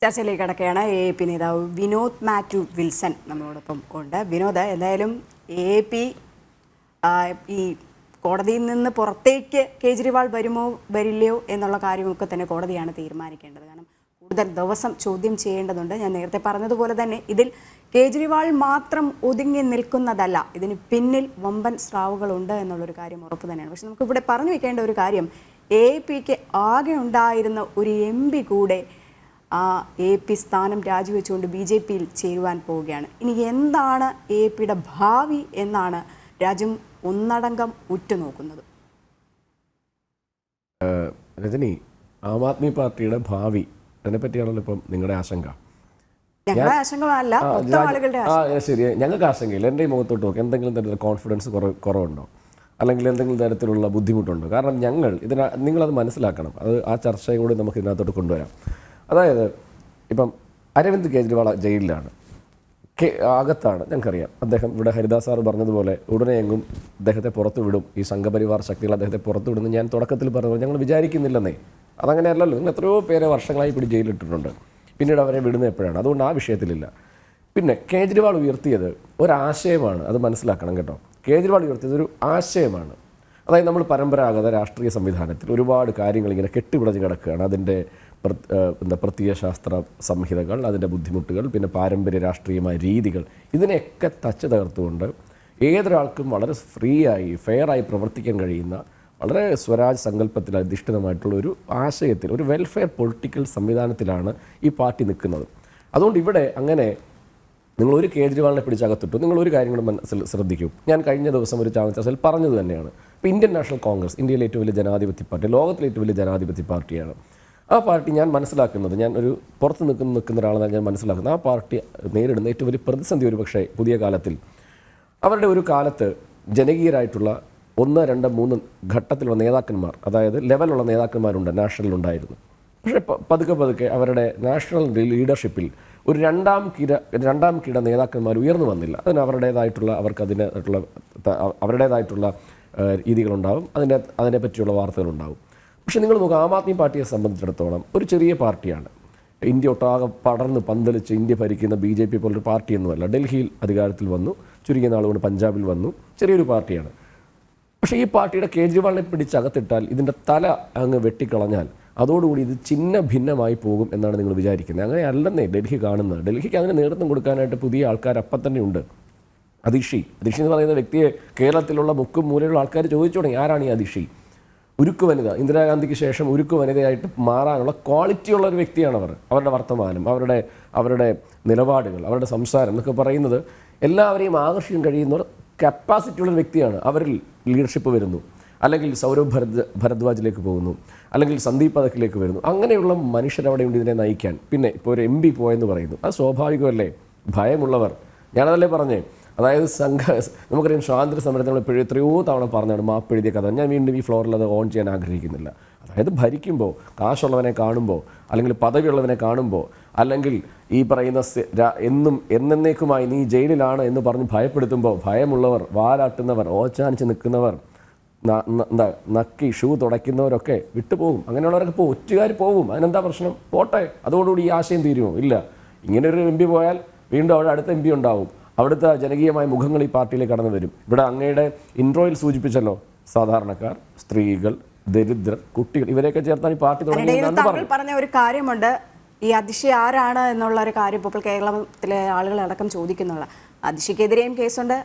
ചർച്ചയിലേക്ക് കടക്കുകയാണ്. AAP നേതാവ് വിനോദ് മാത്യു വിൽസൺ നമ്മളോടൊപ്പം ഉണ്ട്. വിനോദ്, എന്തായാലും AAP ഈ കോടതിയിൽ നിന്ന് പുറത്തേക്ക് കേജ്രിവാൾ വരുമോ വരില്ലയോ എന്നുള്ള കാര്യമൊക്കെ തന്നെ കോടതിയാണ് തീരുമാനിക്കേണ്ടത്. കാരണം കൂടുതൽ ദിവസം ചോദ്യം ചെയ്യേണ്ടതുണ്ട്. ഞാൻ നേരത്തെ പറഞ്ഞതുപോലെ തന്നെ ഇതിൽ കേജ്രിവാൾ മാത്രം ഒതുങ്ങി നിൽക്കുന്നതല്ല, ഇതിന് പിന്നിൽ വമ്പൻ സ്രാവുകളുണ്ട് എന്നുള്ളൊരു കാര്യം ഉറപ്പ് തന്നെയാണ്. പക്ഷെ നമുക്കിവിടെ പറഞ്ഞു വെക്കേണ്ട ഒരു കാര്യം, AAPക്ക് ആകെ ഉണ്ടായിരുന്ന ഒരു MP കൂടെ AAP സ്ഥാനം രാജിവെച്ചുകൊണ്ട് BJPയിൽ ചേരുവാൻ പോവുകയാണ്. ഇനി എന്താണ് AAPയുടെ ഭാവി എന്നാണ് രാജ്യം ഒന്നടങ്കം ഉറ്റുനോക്കുന്നത്. രജനി, ആം ആദ്മി പാർട്ടിയുടെ ഭാവി അതിനെപ്പറ്റിയാണല്ലോ ഇപ്പം നിങ്ങളുടെ ആശങ്ക. ഞങ്ങളുടെ ആശങ്കയല്ല, മൊത്തം ആളുകളുടെ ആശങ്ക. ശരി, ഞങ്ങൾക്ക് ആശങ്കയില്ല. എൻ്റെ ഈ മുഖത്തോട്ട് നോക്കി എന്തെങ്കിലും തരത്തിലുള്ള കോൺഫിഡൻസ് കുറവുണ്ടോ, അല്ലെങ്കിൽ എന്തെങ്കിലും തരത്തിലുള്ള ബുദ്ധിമുട്ടുണ്ടോ? കാരണം നിങ്ങളത് മനസ്സിലാക്കണം. അത് ആ ചർച്ചയും കൂടി നമുക്ക് ഇതിനകത്തോട്ട് കൊണ്ടുവരാം. അതായത് ഇപ്പം അരവിന്ദ് കെജ്രിവാൾ ജയിലിലാണ്, അകത്താണ്. ഞങ്ങൾക്കറിയാം അദ്ദേഹം ഇവിടെ ഹരിദാസ് സാർ പറഞ്ഞതുപോലെ ഉടനെ എങ്ങും അദ്ദേഹത്തെ പുറത്തു വിടും, ഈ സംഘപരിവാർ ശക്തികൾ അദ്ദേഹത്തെ പുറത്തു വിടുന്നു ഞാൻ തുടക്കത്തിൽ പറഞ്ഞത് ഞങ്ങൾ വിചാരിക്കുന്നില്ലെന്നേ. അതങ്ങനെയല്ലല്ലോ. നിങ്ങൾ എത്രയോ പേരെ വർഷങ്ങളായി പിടി ജയിലിട്ടിട്ടുണ്ട്, പിന്നീട് അവരെ വിടുന്നത് എപ്പോഴാണ്. അതുകൊണ്ട് ആ വിഷയത്തിലില്ല. പിന്നെ കേജ്രിവാൾ ഉയർത്തിയത് ഒരാശയമാണ്, അത് മനസ്സിലാക്കണം കേട്ടോ. കേജ്രിവാൾ ഉയർത്തിയത് ഒരു ആശയമാണ്. അതായത് നമ്മൾ പരമ്പരാഗത രാഷ്ട്രീയ സംവിധാനത്തിൽ ഒരുപാട് കാര്യങ്ങൾ ഇങ്ങനെ കെട്ടിപിടഞ്ഞ് കിടക്കുകയാണ്. അതിൻ്റെ പ്രത്യയശാസ്ത്ര സംഹിതകൾ, അതിൻ്റെ ബുദ്ധിമുട്ടുകൾ, പിന്നെ പാരമ്പര്യ രാഷ്ട്രീയമായ രീതികൾ, ഇതിനെയൊക്കെ തച്ച് തകർത്തുകൊണ്ട് ഏതൊരാൾക്കും വളരെ ഫ്രീ ആയി ഫെയറായി പ്രവർത്തിക്കാൻ കഴിയുന്ന വളരെ സ്വരാജ് സങ്കല്പത്തിൽ അധിഷ്ഠിതമായിട്ടുള്ള ഒരു ആശയത്തിൽ, ഒരു വെൽഫെയർ പൊളിറ്റിക്കൽ സംവിധാനത്തിലാണ് ഈ പാർട്ടി നിൽക്കുന്നത്. അതുകൊണ്ട് ഇവിടെ അങ്ങനെ നിങ്ങളൊരു കേജ്രിവാളിനെ പിടിച്ചകത്തിട്ടു. നിങ്ങളൊരു കാര്യം കൂടെ മനസ്സിൽ ശ്രദ്ധിക്കൂ. ഞാൻ കഴിഞ്ഞ ദിവസം ഒരു ചാനൽ ചർച്ചയിൽ പറഞ്ഞത് തന്നെയാണ്. ഇപ്പോൾ ഇന്ത്യൻ നാഷണൽ കോൺഗ്രസ് ഇന്ത്യയിലെ ഏറ്റവും വലിയ ജനാധിപത്യ പാർട്ടി, ലോകത്തിലെ ഏറ്റവും വലിയ ജനാധിപത്യ പാർട്ടിയാണ്. ആ പാർട്ടി ഞാൻ മനസ്സിലാക്കുന്നത്, ഞാൻ ഒരു പുറത്ത് നിൽക്കുന്ന ഒരാളെന്നാണ് ഞാൻ മനസ്സിലാക്കുന്നത്, ആ പാർട്ടി നേരിടുന്ന ഏറ്റവും വലിയ പ്രതിസന്ധി ഒരു പക്ഷേ പുതിയ കാലത്തിൽ അവരുടെ ഒരു കാലത്ത് ജനകീയരായിട്ടുള്ള 1, 2, 3 ഘട്ടത്തിലുള്ള നേതാക്കന്മാർ, അതായത് ലെവലുള്ള നേതാക്കന്മാരുണ്ട്, നാഷണലുണ്ടായിരുന്നു. പക്ഷേ പതുക്കെ അവരുടെ നാഷണൽ ലീഡർഷിപ്പിൽ ഒരു രണ്ടാം കിട നേതാക്കന്മാർ ഉയർന്നു വന്നില്ല. അതിന് അവരുടേതായിട്ടുള്ള രീതികളുണ്ടാവും, അതിനെ പറ്റിയുള്ള വാർത്തകളുണ്ടാവും. പക്ഷേ നിങ്ങൾ നോക്കുക, ആം ആദ്മി പാർട്ടിയെ സംബന്ധിച്ചിടത്തോളം ഒരു ചെറിയ പാർട്ടിയാണ്. ഇന്ത്യ ഒട്ടാകെ പടർന്ന് പന്തലിച്ച് ഇന്ത്യ ഭരിക്കുന്ന BJP പോലൊരു പാർട്ടിയൊന്നുമല്ല. ഡൽഹിയിൽ അധികാരത്തിൽ വന്നു, ചുരുങ്ങിയ നാളുകൊണ്ട് പഞ്ചാബിൽ വന്നു, ചെറിയൊരു പാർട്ടിയാണ്. പക്ഷേ ഈ പാർട്ടിയുടെ കേജ്രിവാളിനെ പിടിച്ചകത്തിട്ടാൽ, ഇതിൻ്റെ തല അങ്ങ് വെട്ടിക്കളഞ്ഞാൽ അതോടുകൂടി ഇത് ചിഹ്ന ഭിന്നമായി പോകും എന്നാണ് നിങ്ങൾ വിചാരിക്കുന്നത്. അങ്ങനെ അല്ലെന്നേ ഡൽഹി കാണുന്നത്. ഡൽഹിക്ക് അതിന് നേതൃത്വം കൊടുക്കാനായിട്ട് പുതിയ ആൾക്കാർ അപ്പം തന്നെ ഉണ്ട്. അതിഷി എന്ന് പറയുന്ന വ്യക്തിയെ കേരളത്തിലുള്ള മുക്കും മൂലയുള്ള ആൾക്കാർ ചോദിച്ചു തുടങ്ങി, ആരാണ് ഈ അതിഷി? ഉരുക്ക് വനിത, ഇന്ദിരാഗാന്ധിക്ക് ശേഷം ഉരുക്ക് വനിതയായിട്ട് മാറാനുള്ള ക്വാളിറ്റിയുള്ള ഒരു വ്യക്തിയാണ് അവർ. അവരുടെ വർത്തമാനം, അവരുടെ നിലപാടുകൾ, അവരുടെ സംസാരം എന്നൊക്കെ പറയുന്നത് എല്ലാവരെയും ആകർഷിക്കാൻ കഴിയുന്ന കപ്പാസിറ്റിയുള്ള വ്യക്തിയാണ്. അവരിൽ ലീഡർഷിപ്പ് വരുന്നു, അല്ലെങ്കിൽ സൗരഭ് ഭരദ്വാജിലേക്ക് പോകുന്നു, അല്ലെങ്കിൽ സന്ദീപ് പഥക്കിലേക്ക് വരുന്നു. അങ്ങനെയുള്ള മനുഷ്യരവിടെയുണ്ട് ഇതിനെ നയിക്കാൻ. പിന്നെ ഇപ്പോൾ ഒരു MP പോയെന്ന് പറയുന്നു, അത് സ്വാഭാവികമല്ലേ? ഭയമുള്ളവർ, ഞാനതല്ലേ പറഞ്ഞേ. അതായത് നമുക്കറിയാം സ്വാതന്ത്ര്യ സമരത്തിൽ നമ്മൾ എത്രയോ തവണ പറഞ്ഞാണ് മാപ്പെഴുതിയ കഥ. ഞാൻ വീണ്ടും ഈ ഫ്ലോറിൽ അത് ഓൺ ചെയ്യാൻ ആഗ്രഹിക്കുന്നില്ല. അതായത് ഭരിക്കുമ്പോൾ, കാശുള്ളവനെ കാണുമ്പോൾ, അല്ലെങ്കിൽ പദവിയുള്ളവനെ കാണുമ്പോൾ, അല്ലെങ്കിൽ ഈ പറയുന്ന എന്നേക്കുമായി നീ ജയിലിലാണ് എന്ന് പറഞ്ഞ് ഭയപ്പെടുത്തുമ്പോൾ ഭയമുള്ളവർ, വാലാട്ടുന്നവർ, ഓച്ചാനിച്ച് നിൽക്കുന്നവർ, നക്കി ഷൂ തുടയ്ക്കുന്നവരൊക്കെ വിട്ടുപോകും. അങ്ങനെയുള്ളവരൊക്കെ ഇപ്പോൾ ഒറ്റുകാർ പോകും. അതിനെന്താ പ്രശ്നം? പോട്ടെ, അതോടുകൂടി ഈ ആശയം തീരുമോ? ഇല്ല. ഇങ്ങനെ ഒരു MP പോയാൽ വീണ്ടും അവിടെ അടുത്ത MP ഉണ്ടാവും. അവിടുത്തെ ജനകീയമായ മുഖങ്ങൾ ഈ പാർട്ടിയിലേക്ക് കടന്നു വരും. ഇവിടെ അങ്ങയുടെ ഇൻട്രോയിൽ സൂചിപ്പിച്ചല്ലോ, സാധാരണക്കാർ, സ്ത്രീകൾ, ദരിദ്രർ, കുട്ടികൾ, ഇവരെയൊക്കെ ചേർത്താണ് ഈ പാർട്ടി തുടങ്ങിയത്. പറഞ്ഞ ഒരു കാര്യമുണ്ട്, ഈ അതിഷി ആരാണ് എന്നുള്ള ഒരു കാര്യം ഇപ്പോൾ കേരളത്തിലെ ആളുകളടക്കം ചോദിക്കുന്നുള്ള. അതിഷിക്കെതിരെയും കേസുണ്ട്,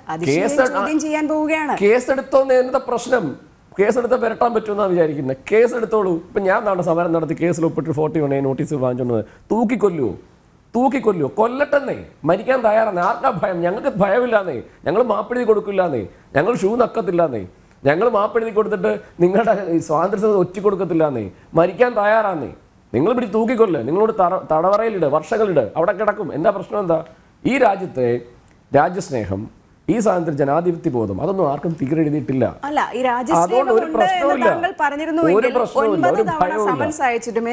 ചോദ്യം ചെയ്യാൻ പോവുകയാണ്. കേസെടുത്തോന്ന് എന്താ പ്രശ്നം? കേസെടുത്ത് വരട്ടാൻ പറ്റുമെന്നാണ് വിചാരിക്കുന്നത്. കേസെടുത്തോളൂ. ഇപ്പം ഞാൻ സമരം നടത്തി കേസിൽ ഒപ്പിട്ട് 41 നോട്ടീസ് വാങ്ങിച്ചോണ്ട് തൂക്കിക്കൊല്ലുവോ? കൊല്ലട്ടെന്നേ, മരിക്കാൻ തയ്യാറാണ്. ആർക്കാ ഭയം? ഞങ്ങൾക്ക് ഭയമില്ലാന്നേ. ഞങ്ങൾ മാപ്പെഴുതി കൊടുക്കില്ലാന്നേ, ഞങ്ങൾ ഷൂ നക്കത്തില്ലാന്നേ, ഞങ്ങൾ മാപ്പെഴുതി കൊടുത്തിട്ട് നിങ്ങളുടെ സ്വാതന്ത്ര്യം ഒറ്റി കൊടുക്കത്തില്ലാന്നേ, മരിക്കാൻ തയ്യാറാന്നേ. നിങ്ങൾ പിടിച്ച് തൂക്കിക്കൊല്ലേ, നിങ്ങളോട് തടവറയിലിട്, വർഷങ്ങളിട്, അവിടെ കിടക്കും. എന്താ പ്രശ്നം? എന്താ ഈ രാജ്യത്തെ രാജ്യസ്നേഹം, ഈ സ്വാതന്ത്ര്യ ജനാധിപത്യ ബോധം, അതൊന്നും ആർക്കും തീരെഴുതിയിട്ടില്ല.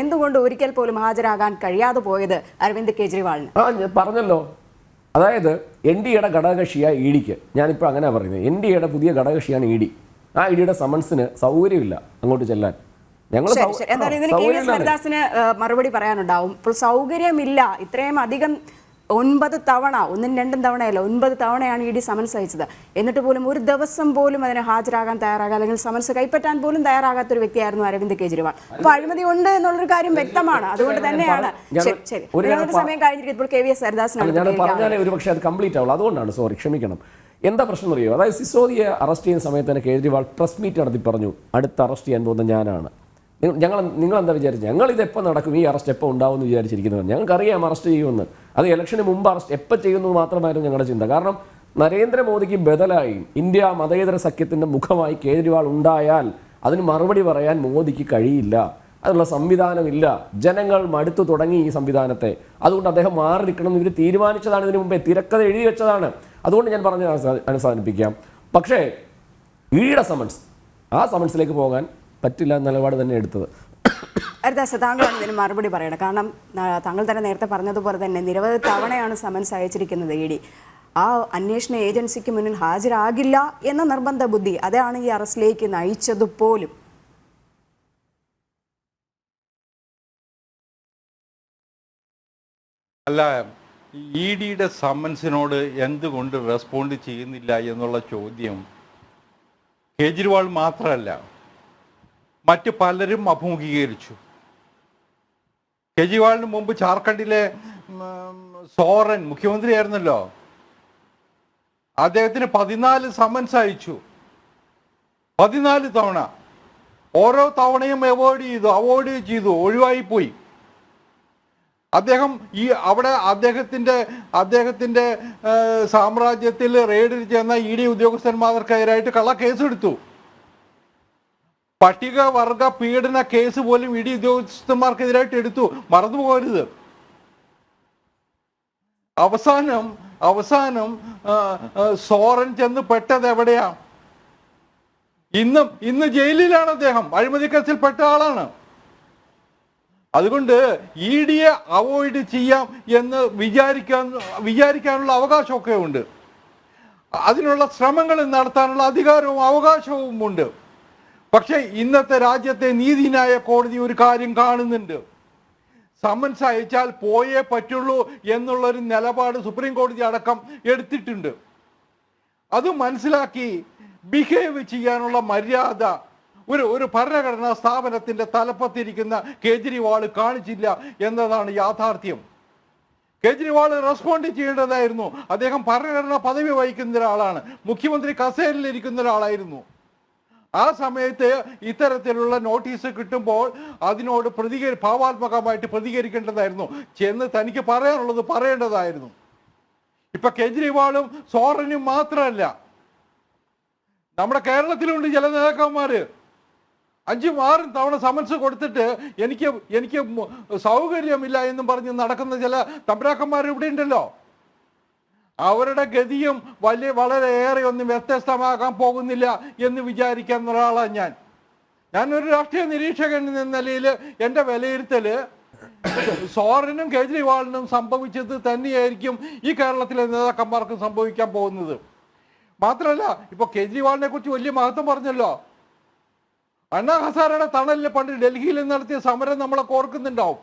എന്തുകൊണ്ട് ഒരിക്കൽ പോലും ഹാജരാകാൻ കഴിയാതെ പോയത് അരവിന്ദ് കെജ്രിവാളിന്? പറഞ്ഞല്ലോ. അതായത് NDAയുടെ ഘടകകക്ഷിയായ EDക്ക്, ഞാനിപ്പോൾ അങ്ങനെ പറയുന്നത്, NDAയുടെ പുതിയ ഘടകകക്ഷിയാണ് ED. ആ EDയുടെ സമൻസിന് സൗകര്യമില്ല അങ്ങോട്ട് ചെല്ലാൻ. ഞങ്ങൾ എന്തായാലും ഇതിന് കെ വി എസ് ഹരിദാസിന് മറുപടി പറയാനുണ്ടാവും. ഇപ്പോൾ സൗകര്യമില്ല, ഇത്രയും അധികം 9 തവണ, 1ഉം 2ഉം തവണയല്ല, 9 തവണയാണ് ഇ ഡി സമൻസ് അയച്ചത്. എന്നിട്ട് പോലും ഒരു ദിവസം പോലും അതിന് ഹാജരാകാൻ തയ്യാറാകാൻ അല്ലെങ്കിൽ സമൻസ് കൈപ്പറ്റാൻ പോലും തയ്യാറാകാത്തൊരു വ്യക്തിയായിരുന്നു അരവിന്ദ് കെജ്രിവാൾ. അപ്പോൾ അഴിമതി ഉണ്ട് എന്നുള്ളൊരു കാര്യം വ്യക്തമാണ്. അതുകൊണ്ട് തന്നെയാണ് സമയം കഴിഞ്ഞിരിക്കുമ്പോൾ കെ വി എസ് ഹരിദാസിനാണ് പറഞ്ഞാലേ ഒരു പക്ഷേ അത് കംപ്ലീറ്റ് ആവുള്ളൂ. അതുകൊണ്ടാണ്, സോറി, ക്ഷമിക്കണം. എന്താ പ്രശ്നം അറിയോ? അതായത് സിസോദിയെ അറസ്റ്റ് ചെയ്യുന്ന സമയത്ത് തന്നെ കേജ്രിവാൾ പ്രസ് മീറ്റ് നടത്തി പറഞ്ഞു, അടുത്ത അറസ്റ്റ് ചെയ്യാൻ പോകുന്ന ഞാനാണ്. നിങ്ങൾ എന്താ വിചാരിച്ചത്? ഞങ്ങൾ ഇത് എപ്പോൾ നടക്കും, ഈ അറസ്റ്റ് എപ്പോൾ ഉണ്ടാവും എന്ന് വിചാരിച്ചിരിക്കുന്നത്? ഞങ്ങൾക്കറിയാം അറസ്റ്റ് ചെയ്യുമെന്ന്. അത് ഇലക്ഷന് മുമ്പ് അറസ്റ്റ് എപ്പോൾ ചെയ്യുന്നത് മാത്രമായിരുന്നു ഞങ്ങളുടെ ചിന്ത. കാരണം നരേന്ദ്രമോദിക്ക് ബദലായി ഇന്ത്യ മതേതര സഖ്യത്തിൻ്റെ മുഖമായി കേജ്രിവാൾ ഉണ്ടായാൽ അതിന് മറുപടി പറയാൻ മോദിക്ക് കഴിയില്ല. അതിനുള്ള സംവിധാനമില്ല. ജനങ്ങൾ മടുത്തു തുടങ്ങി ഈ സംവിധാനത്തെ. അതുകൊണ്ട് അദ്ദേഹം മാറി നിൽക്കണം എന്ന് ഇവർ തീരുമാനിച്ചതാണ്. ഇതിനു മുമ്പേ തിരക്കഥ എഴുതി വെച്ചതാണ്. അതുകൊണ്ട് ഞാൻ പറഞ്ഞ് അവസാനിപ്പിക്കാം. പക്ഷേ ഈയുടെ സമൻസ്, ആ സമൻസിലേക്ക് പോകാൻ പറ്റില്ല എന്ന നിലപാട് തന്നെ എടുത്തത്. ഹരിദാസ്, താങ്കളാണ് ഇതിന് മറുപടി പറയണം. കാരണം താങ്കൾ തന്നെ നേരത്തെ പറഞ്ഞതുപോലെ തന്നെ നിരവധി തവണയാണ് സമൻസ് അയച്ചിരിക്കുന്നത് ഇ ഡി. ആ അന്വേഷണ ഏജൻസിക്ക് മുന്നിൽ ഹാജരാകില്ല എന്ന നിർബന്ധ ബുദ്ധി, അതാണ് ഈ അറസ്റ്റിലേക്ക് നയിച്ചതുപോലും. അല്ല, ഇ ഡിയുടെ സമ്മൻസിനോട് എന്തുകൊണ്ട് റെസ്പോണ്ട് ചെയ്യുന്നില്ല എന്നുള്ള ചോദ്യം കേജ്രിവാൾ മാത്രമല്ല, മറ്റ് പലരും അഭിമുഖീകരിച്ചു. കേജ്രിവാളിന് മുമ്പ് ജാർഖണ്ഡിലെ സോറൻ മുഖ്യമന്ത്രിയായിരുന്നല്ലോ, അദ്ദേഹത്തിന് 14 സമൻസ് അയച്ചു. 14 തവണ. ഓരോ തവണയും അവോയ്ഡ് ചെയ്തു, ഒഴിവായിപ്പോയി. അദ്ദേഹം അവിടെ അദ്ദേഹത്തിന്റെ സാമ്രാജ്യത്തിൽ റെയ്ഡിൽ ചെന്ന ഇ ഡി ഉദ്യോഗസ്ഥന്മാർക്കെതിരായിട്ട് കള്ള കേസെടുത്തു. പട്ടികവർഗ പീഡന കേസ് പോലും ഇ ഡി ഉദ്യോഗസ്ഥന്മാർക്കെതിരായിട്ട് എടുത്തു. മറന്നു പോകരുത്. അവസാനം സോറൻ ചെന്ന് പെട്ടത് എവിടെയാ? ഇന്ന് ജയിലിലാണ് അദ്ദേഹം. അഴിമതി കേസിൽ പെട്ട ആളാണ്. അതുകൊണ്ട് ഇ ഡിയെ അവോയ്ഡ് ചെയ്യാം എന്ന് വിചാരിക്കാനുള്ള അവകാശമൊക്കെ ഉണ്ട്. അതിനുള്ള ശ്രമങ്ങൾ നടത്താനുള്ള അധികാരവും അവകാശവും ഉണ്ട്. പക്ഷെ ഇന്നത്തെ രാജ്യത്തെ നീതിന്യായ കോടതി ഒരു കാര്യം കാണുന്നുണ്ട്. സമൻസ് അയച്ചാൽ പോയേ പറ്റുള്ളൂ എന്നുള്ളൊരു നിലപാട് സുപ്രീം കോടതി അടക്കം എടുത്തിട്ടുണ്ട്. അത് മനസ്സിലാക്കി ബിഹേവ് ചെയ്യാനുള്ള മര്യാദ ഒരു ഭരണഘടനാ സ്ഥാപനത്തിന്റെ തലപ്പത്തിരിക്കുന്ന കേജ്രിവാൾ കാണിച്ചില്ല എന്നതാണ് യാഥാർത്ഥ്യം. കേജ്രിവാൾ റെസ്പോണ്ട് ചെയ്യേണ്ടതായിരുന്നു. അദ്ദേഹം ഭരണഘടനാ പദവി വഹിക്കുന്ന ഒരാളാണ്, മുഖ്യമന്ത്രി കസേരയിലിരിക്കുന്ന ഒരാളായിരുന്നു. ആ സമയത്ത് ഇത്തരത്തിലുള്ള നോട്ടീസ് കിട്ടുമ്പോൾ അതിനോട് ഭാവാത്മകമായിട്ട് പ്രതികരിക്കേണ്ടതായിരുന്നു. ചെന്ന് തനിക്ക് പറയാനുള്ളത് പറയേണ്ടതായിരുന്നു. ഇപ്പൊ കേജ്രിവാളും സോറനും മാത്രമല്ല, നമ്മുടെ കേരളത്തിലുണ്ട് ചില നേതാക്കന്മാര് 5-6 തവണ സമൻസ് കൊടുത്തിട്ട് എനിക്ക് സൗകര്യമില്ല എന്നും പറഞ്ഞ് നടക്കുന്ന ചില തമ്പരാക്കന്മാർ ഇവിടെ ഉണ്ടല്ലോ. അവരുടെ ഗതിയും വളരെയേറെ ഒന്നും വ്യത്യസ്തമാകാൻ പോകുന്നില്ല എന്ന് വിചാരിക്കുന്ന ഒരാളാണ് ഞാനൊരു രാഷ്ട്രീയ നിരീക്ഷകൻ എന്ന നിലയിൽ എൻ്റെ വിലയിരുത്തല് സോറനും കേജ്രിവാളിനും സംഭവിച്ചത് തന്നെയായിരിക്കും ഈ കേരളത്തിലെ നേതാക്കന്മാർക്കും സംഭവിക്കാൻ പോകുന്നത്. മാത്രമല്ല, ഇപ്പൊ കേജ്രിവാളിനെ കുറിച്ച് വലിയ മഹത്വം പറഞ്ഞല്ലോ. അണ്ണാ ഹസാരയുടെ തണലിൽ പണ്ട് ഡൽഹിയിൽ നടത്തിയ സമരം നമ്മളൊക്കെ ഓർക്കുന്നുണ്ടാവും.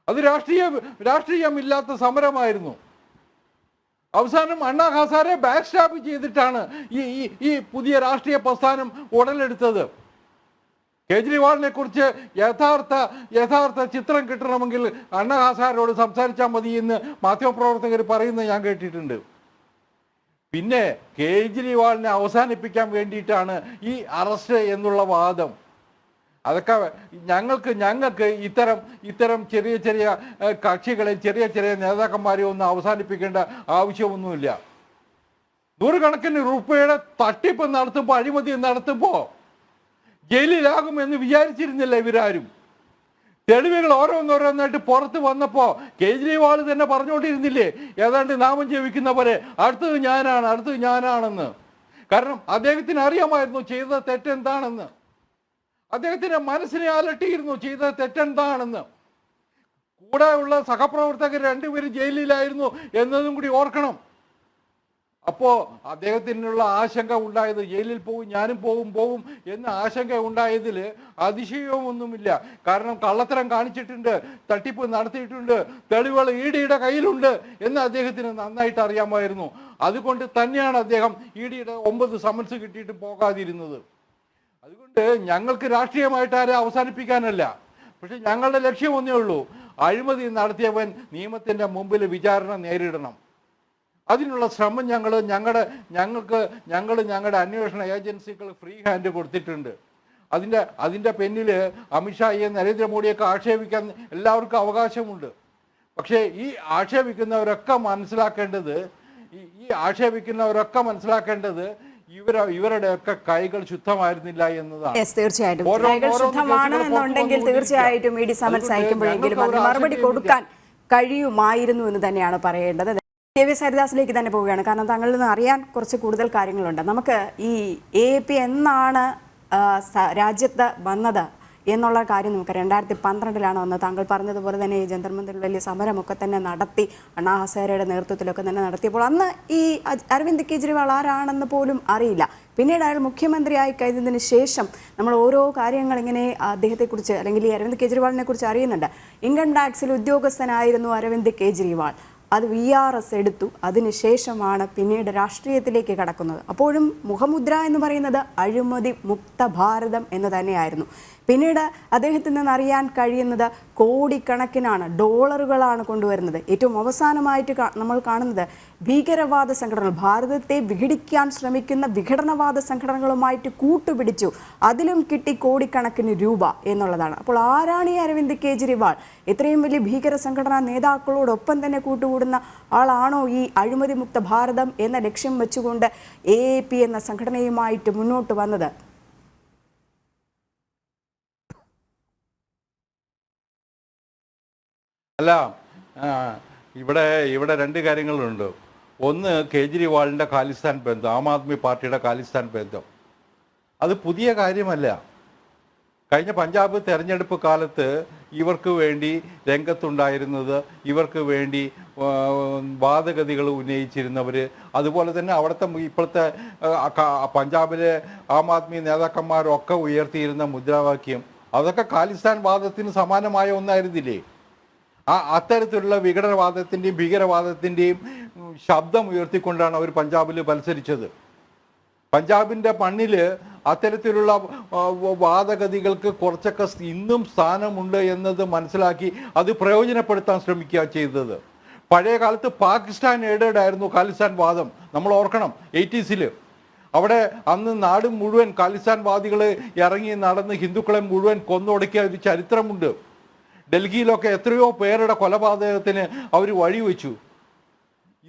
അത് രാഷ്ട്രീയമില്ലാത്ത സമരമായിരുന്നു. അവസാനം അണ്ണാ ഹസാരെ ബാക്ക് സ്റ്റാപ്പ് ചെയ്തിട്ടാണ് ഈ പുതിയ രാഷ്ട്രീയ പ്രസ്ഥാനം ഉടലെടുത്തത്. കേജ്രിവാളിനെ കുറിച്ച് യഥാർത്ഥ ചിത്രം കിട്ടണമെങ്കിൽ അണ്ണാ ഹസാരോട് സംസാരിച്ചാൽ മതി എന്ന് മാധ്യമപ്രവർത്തകർ പറയുന്നത് ഞാൻ കേട്ടിട്ടുണ്ട്. പിന്നെ കേജ്രിവാളിനെ അവസാനിപ്പിക്കാൻ വേണ്ടിയിട്ടാണ് ഈ അറസ്റ്റ് എന്നുള്ള വാദം. അതൊക്കെ ഞങ്ങൾക്ക് ഇത്തരം ചെറിയ കക്ഷികളെ ചെറിയ നേതാക്കന്മാരെ ഒന്നും അവസാനിപ്പിക്കേണ്ട ആവശ്യമൊന്നുമില്ല. 100 കണക്കിന് രൂപയുടെ തട്ടിപ്പ് നടത്തുമ്പോൾ, അഴിമതി നടത്തുമ്പോൾ ജയിലിലാകുമെന്ന് വിചാരിച്ചിരുന്നില്ല ഇവരാരും. തെളിവുകൾ ഓരോന്നോരോന്നായിട്ട് പുറത്ത് വന്നപ്പോൾ കേജ്രിവാൾ തന്നെ പറഞ്ഞുകൊണ്ടിരുന്നില്ലേ, ഏതാണ്ട് നാമം ജപിക്കുന്ന പോലെ അടുത്തത് ഞാനാണെന്ന്. കാരണം അദ്ദേഹത്തിന് അറിയാമായിരുന്നു ചെയ്ത തെറ്റെന്താണെന്ന്. അദ്ദേഹത്തിന്റെ മനസ്സിനെ അലട്ടിയിരുന്നു ചെയ്ത തെറ്റെന്താണെന്ന്. കൂടെയുള്ള സഹപ്രവർത്തകർ 2 പേര് ജയിലിലായിരുന്നു എന്നതും കൂടി ഓർക്കണം. അപ്പോൾ അദ്ദേഹത്തിനുള്ള ആശങ്ക ഉണ്ടായത് ജയിലിൽ പോകും, ഞാനും പോകും എന്ന ആശങ്ക ഉണ്ടായതിൽ അതിശയമൊന്നുമില്ല. കാരണം കള്ളത്തരം കാണിച്ചിട്ടുണ്ട്, തട്ടിപ്പ് നടത്തിയിട്ടുണ്ട്, തെളിവുകൾ ഇഡിയുടെ കയ്യിലുണ്ട് എന്ന് അദ്ദേഹത്തിന് നന്നായിട്ട് അറിയാമായിരുന്നു. അതുകൊണ്ട് തന്നെയാണ് അദ്ദേഹം ഇഡിയുടെ 9 സമൻസ് കിട്ടിയിട്ട് പോകാതിരുന്നത്. അതുകൊണ്ട് ഞങ്ങൾക്ക് രാഷ്ട്രീയമായിട്ട് ആരെ അവസാനിപ്പിക്കാനല്ല, പക്ഷെ ഞങ്ങളുടെ ലക്ഷ്യം ഒന്നേ ഉള്ളൂ, അഴിമതി നടത്തിയവൻ നിയമത്തിൻ്റെ മുമ്പിൽ വിചാരണ നേരിടണം. അതിനുള്ള ശ്രമം ഞങ്ങളുടെ അന്വേഷണ ഏജൻസികൾ ഫ്രീ ഹാൻഡ് കൊടുത്തിട്ടുണ്ട്. അതിൻ്റെ പിന്നിൽ അമിത്ഷായെ നരേന്ദ്രമോദിയൊക്കെ ആക്ഷേപിക്കാൻ എല്ലാവർക്കും അവകാശമുണ്ട്. പക്ഷേ ഈ ആക്ഷേപിക്കുന്നവരൊക്കെ മനസ്സിലാക്കേണ്ടത് ഇവരുടെയൊക്കെ കൈകൾ ശുദ്ധമായിരുന്നില്ല എന്നതാണ്. തീർച്ചയായിട്ടും കൈകൾ ശുദ്ധമാണ് എന്നുണ്ടെങ്കിൽ തീർച്ചയായിട്ടും ഇ ഡി സമൻസ് അയക്കുമ്പോഴെങ്കിലും അതിന് മറുപടി കൊടുക്കാൻ കഴിയുമായിരുന്നു എന്ന് തന്നെയാണ് പറയേണ്ടത്. KVS ഹരിദാസിലേക്ക് തന്നെ പോവുകയാണ്. കാരണം താങ്കളിൽ നിന്ന് അറിയാൻ കുറച്ച് കൂടുതൽ കാര്യങ്ങളുണ്ട്. നമുക്ക് ഈ AAP എന്നാണ് രാജ്യത്ത് വന്നത് എന്നുള്ള കാര്യം നമുക്ക് 2012 വന്നത്. താങ്കൾ പറഞ്ഞതുപോലെ തന്നെ ഈ ജന്തർ മന്ദിറിൽ വലിയ സമരമൊക്കെ തന്നെ നടത്തി, അണ്ണാ ഹസാരെയുടെ നേതൃത്വത്തിലൊക്കെ തന്നെ നടത്തിയപ്പോൾ അന്ന് ഈ അരവിന്ദ് കെജ്രിവാൾ ആരാണെന്ന് പോലും അറിയില്ല. പിന്നീട് അയാൾ മുഖ്യമന്ത്രിയായി കഴിഞ്ഞതിന് ശേഷം നമ്മൾ ഓരോ കാര്യങ്ങൾ ഇങ്ങനെ അദ്ദേഹത്തെക്കുറിച്ച് അല്ലെങ്കിൽ ഈ അരവിന്ദ് കെജ്രിവാളിനെ കുറിച്ച് അറിയുന്നുണ്ട്. ഇൻകം ടാക്സിൽ ഉദ്യോഗസ്ഥനായിരുന്നു അരവിന്ദ് കെജ്രിവാൾ. അത് VRS എടുത്തു. അതിനുശേഷമാണ് പിന്നീട് രാഷ്ട്രീയത്തിലേക്ക് കടക്കുന്നത്. അപ്പോഴും മുഖമുദ്ര എന്ന് പറയുന്നത് അഴിമതി മുക്ത ഭാരതം എന്ന് തന്നെയായിരുന്നു. പിന്നീട് അദ്ദേഹത്തിൽ നിന്ന് അറിയാൻ കഴിയുന്നത് കോടിക്കണക്കിനാണ് ഡോളറുകളാണ് കൊണ്ടുവരുന്നത്. ഏറ്റവും അവസാനമായിട്ട് നമ്മൾ കാണുന്നത് ഭീകരവാദ സംഘടനകൾ, ഭാരതത്തെ വിഘടിക്കാൻ ശ്രമിക്കുന്ന വിഘടനവാദ സംഘടനകളുമായിട്ട് കൂട്ടുപിടിച്ചു, അതിലും കിട്ടി കോടിക്കണക്കിന് രൂപ എന്നുള്ളതാണ്. അപ്പോൾ ആരാണ് ഈ അരവിന്ദ് കെജ്രിവാൾ? ഇത്രയും വലിയ ഭീകര സംഘടനാ നേതാക്കളോടൊപ്പം തന്നെ കൂട്ടുകൂടുന്ന ആളാണോ ഈ അഴിമതി മുക്ത ഭാരതം എന്ന ലക്ഷ്യം വെച്ചുകൊണ്ട് AAP എന്ന സംഘടനയുമായിട്ട് മുന്നോട്ട് വന്നത്? അല്ല, ഇവിടെ 2 കാര്യങ്ങളുണ്ട്. ഒന്ന്, കേജ്രിവാളിൻ്റെ ഖാലിസ്ഥാൻ ബന്ധം, ആം ആദ്മി പാർട്ടിയുടെ ഖാലിസ്ഥാൻ ബന്ധം. അത് പുതിയ കാര്യമല്ല. കഴിഞ്ഞ പഞ്ചാബ് തെരഞ്ഞെടുപ്പ് കാലത്ത് ഇവർക്ക് വേണ്ടി രംഗത്തുണ്ടായിരുന്നത്, ഇവർക്ക് വേണ്ടി വാദഗതികൾ ഉന്നയിച്ചിരുന്നവർ, അതുപോലെ തന്നെ അവിടുത്തെ ഇപ്പോഴത്തെ പഞ്ചാബിലെ ആം ആദ്മി നേതാക്കന്മാരൊക്കെ ഉയർത്തിയിരുന്ന മുദ്രാവാക്യം അതൊക്കെ ഖാലിസ്ഥാൻ വാദത്തിന് സമാനമായ ഒന്നായിരുന്നില്ലേ? അത്തരത്തിലുള്ള വിഘടനവാദത്തിൻ്റെയും ഭീകരവാദത്തിൻ്റെയും ശബ്ദം ഉയർത്തിക്കൊണ്ടാണ് അവർ പഞ്ചാബിൽ മത്സരിച്ചത്. പഞ്ചാബിൻ്റെ മണ്ണിൽ അത്തരത്തിലുള്ള വാദഗതികൾക്ക് കുറച്ചൊക്കെ ഇന്നും സ്ഥാനമുണ്ട് എന്നത് മനസ്സിലാക്കി അത് പ്രയോജനപ്പെടുത്താൻ ശ്രമിക്കുക ചെയ്തത്. പഴയ കാലത്ത് പാകിസ്ഥാൻ എയ്ഡഡ് ആയിരുന്നു ഖാലിസ്ഥാൻ വാദം. നമ്മൾ ഓർക്കണം, 80s അവിടെ അന്ന് നാട് മുഴുവൻ ഖാലിസ്ഥാൻ വാദികൾ ഇറങ്ങി നടന്ന് ഹിന്ദുക്കളെ മുഴുവൻ കൊന്നൊടുക്കിയ ഒരു ചരിത്രമുണ്ട്. ഡൽഹിയിലൊക്കെ എത്രയോ പേരുടെ കൊലപാതകത്തിന് അവർ വഴിവെച്ചു.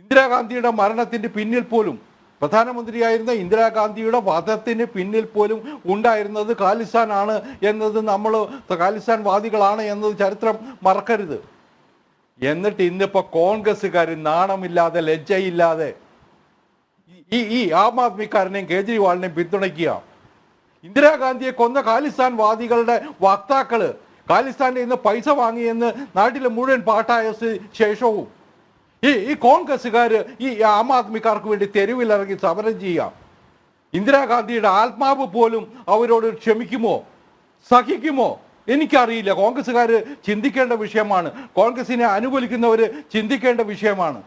ഇന്ദിരാഗാന്ധിയുടെ മരണത്തിൻ്റെ പിന്നിൽ പോലും, പ്രധാനമന്ത്രിയായിരുന്ന ഇന്ദിരാഗാന്ധിയുടെ വധത്തിന് പിന്നിൽ പോലും ഉണ്ടായിരുന്നത് ഖാലിസ്ഥാനാണ് എന്നത് ഖാലിസ്ഥാൻ വാദികളാണ് എന്നത് ചരിത്രം മറക്കരുത്. എന്നിട്ട് ഇന്നിപ്പോൾ കോൺഗ്രസ്സുകാർ നാണമില്ലാതെ ലജ്ജയില്ലാതെ ഈ ആം ആദ്മിക്കാരനെയും കേജ്രിവാളിനെയും പിന്തുണയ്ക്കുക. ഇന്ദിരാഗാന്ധിയെ കൊന്ന ഖാലിസ്ഥാൻ വാദികളുടെ വക്താക്കള് ഖാലിസ്ഥാനിൽ നിന്ന് പൈസ വാങ്ങിയെന്ന് നാട്ടിലെ മുഴുവൻ പാട്ടായ ശേഷവും ഈ കോൺഗ്രസ്സുകാർ ഈ ആം ആദ്മിക്കാർക്ക് വേണ്ടി തെരുവിലിറങ്ങി സമരം ചെയ്യാം. ഇന്ദിരാഗാന്ധിയുടെ ആത്മാവ് പോലും അവരോട് ക്ഷമിക്കുമോ, സഹിക്കുമോ? എനിക്കറിയില്ല. കോൺഗ്രസ്സുകാർ ചിന്തിക്കേണ്ട വിഷയമാണ്. കോൺഗ്രസിനെ അനുകൂലിക്കുന്നവർ ചിന്തിക്കേണ്ട വിഷയമാണ്.